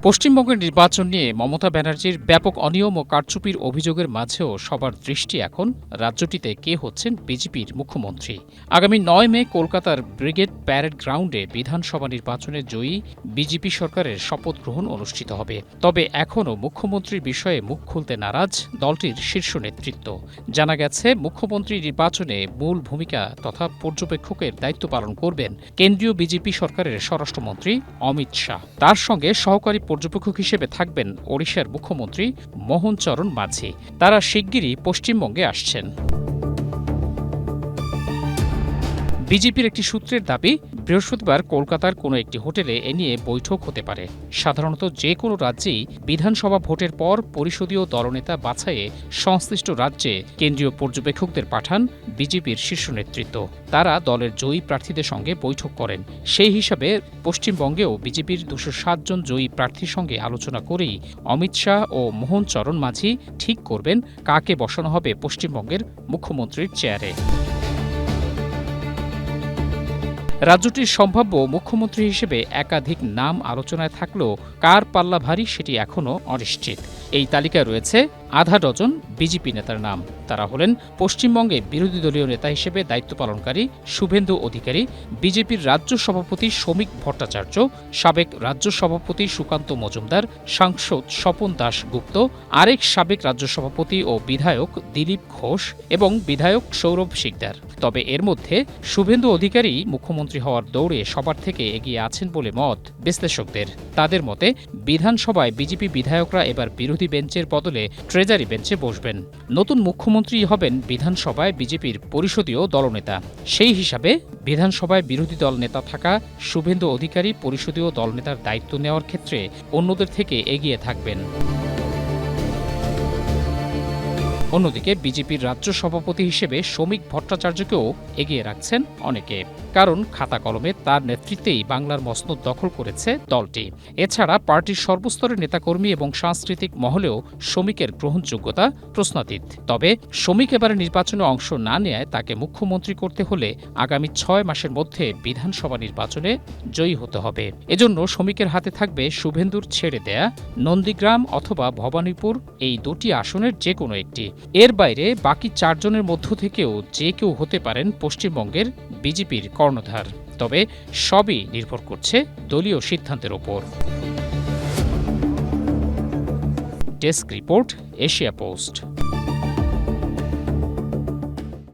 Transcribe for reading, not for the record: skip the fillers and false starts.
পশ্চিমবঙ্গের নির্বাচন নিয়ে মমতা ব্যানার্জির ব্যাপক অনিয়ম ও কারচুপির অভিযোগের মাঝেও সবার দৃষ্টি এখন রাজ্যটিতে কে হচ্ছেন বিজেপির মুখ্যমন্ত্রী। আগামী ৯ মে কলকাতার ব্রিগেড প্যারেড গ্রাউন্ডে বিধানসভা নির্বাচনে জয়ী বিজেপি সরকারের শপথ গ্রহণ অনুষ্ঠিত হবে। তবে এখনও মুখ্যমন্ত্রীর বিষয়ে মুখ খুলতে নারাজ দলটির শীর্ষ নেতৃত্ব। জানা গেছে, মুখ্যমন্ত্রী নির্বাচনে মূল ভূমিকা তথা পর্যবেক্ষকের দায়িত্ব পালন করবেন কেন্দ্রীয় বিজেপি সরকারের স্বরাষ্ট্রমন্ত্রী অমিত শাহ। তার সঙ্গে সহকারী পর্যবেক্ষক হিসেবে থাকবেন ওড়িশার মুখ্যমন্ত্রী মোহন চরণ মাঝি। তারা শিগগিরই পশ্চিমবঙ্গে আসছেন। বিজেপির একটি সূত্রের দাবি, বৃহস্পতিবার কলকাতার কোনো একটি হোটেলে এ নিয়ে বৈঠক হতে পারে। সাধারণত যে কোনো রাজ্যেই বিধানসভা ভোটের পর পরিষদীয় দলনেতা বাছাইয়ে সংশ্লিষ্ট রাজ্যে কেন্দ্রীয় পর্যবেক্ষকদের পাঠান বিজেপির শীর্ষ নেতৃত্ব। তারা দলের জয়ী প্রার্থীদের সঙ্গে বৈঠক করেন। সেই হিসাবে পশ্চিমবঙ্গেও বিজেপির ২০৭ জন জয়ী প্রার্থীর সঙ্গে আলোচনা করেই অমিত শাহ ও মোহন চরণ মাঝি ঠিক করবেন কাকে বসানো হবে পশ্চিমবঙ্গের মুখ্যমন্ত্রীর চেয়ারে। রাজ্যটির সম্ভাব্য মুখ্যমন্ত্রী হিসেবে একাধিক নাম আলোচনায় থাকলেও কার পাল্লা ভারী সেটি এখনও অনিশ্চিত। এই তালিকায় রয়েছে আধা ডজন বিজেপি নেতার নাম। তারা হলেন পশ্চিমবঙ্গে বিরোধী দলীয় নেতা হিসেবে দায়িত্ব পালনকারী শুভেন্দু অধিকারী, বিজেপির রাজ্য সভাপতি শ্রমিক ভট্টাচার্য, সাবেক রাজ্য সভাপতি সুকান্ত মজুমদার, সাংসদ স্বপন দাস গুপ্ত, আরেক সাবেক রাজ্য সভাপতি ও বিধায়ক দিলীপ ঘোষ এবং বিধায়ক সৌরভ শিকদার। তবে এর মধ্যে শুভেন্দু অধিকারী মুখ্যমন্ত্রী হওয়ার দৌড়ে সবার থেকে এগিয়ে আছেন বলে মত বিশ্লেষকদের। তাদের মতে, বিধানসভায় বিজেপি বিধায়করা এবার বিরোধী বেঞ্চের বদলে ট্রেজারি বেঞ্চে বসবেন। নতুন মুখ্যমন্ত্রী হবেন বিধানসভায় বিজেপির পরিষদীয় দলনেতা। সেই হিসাবে বিধানসভায় বিরোধী দল নেতা থাকা শুভেন্দু অধিকারী পরিষদীয় দলনেতার দায়িত্ব নেওয়ার ক্ষেত্রে অন্যদের থেকে এগিয়ে থাকবেন। অন্যদিকে বিজেপির রাজ্য সভাপতি হিসেবে শ্রমিক ভট্টাচার্যকেও এগিয়ে রাখছেন অনেকে, কারণ খাতা কলমে তার নেতৃত্বেই বাংলার মসনদ দখল করেছে দলটি। এছাড়া পার্টির সর্বস্তরের নেতাকর্মী এবং সাংস্কৃতিক মহলেও শ্রমিকের গ্রহণযোগ্যতা প্রশ্নাতীত। তবে শ্রমিক এবারে নির্বাচনে অংশ না নেয় তাকে মুখ্যমন্ত্রী করতে হলে আগামী ৬ মাসের মধ্যে বিধানসভা নির্বাচনে জয়ী হতে হবে। এজন্য শ্রমিকের হাতে থাকবে শুভেন্দুর ছেড়ে দেয়া নন্দীগ্রাম অথবা ভবানীপুর, এই দুটি আসনের যে কোনো একটি। এর বাইরে বাকি ৪ জনের মধ্য থেকেও যে কেউ হতে পারেন পশ্চিমবঙ্গের বিজেপির কর্ণধার। তবে সবই নির্ভর করছে দলীয় সিদ্ধান্তের ওপর। Desk report, Asia post.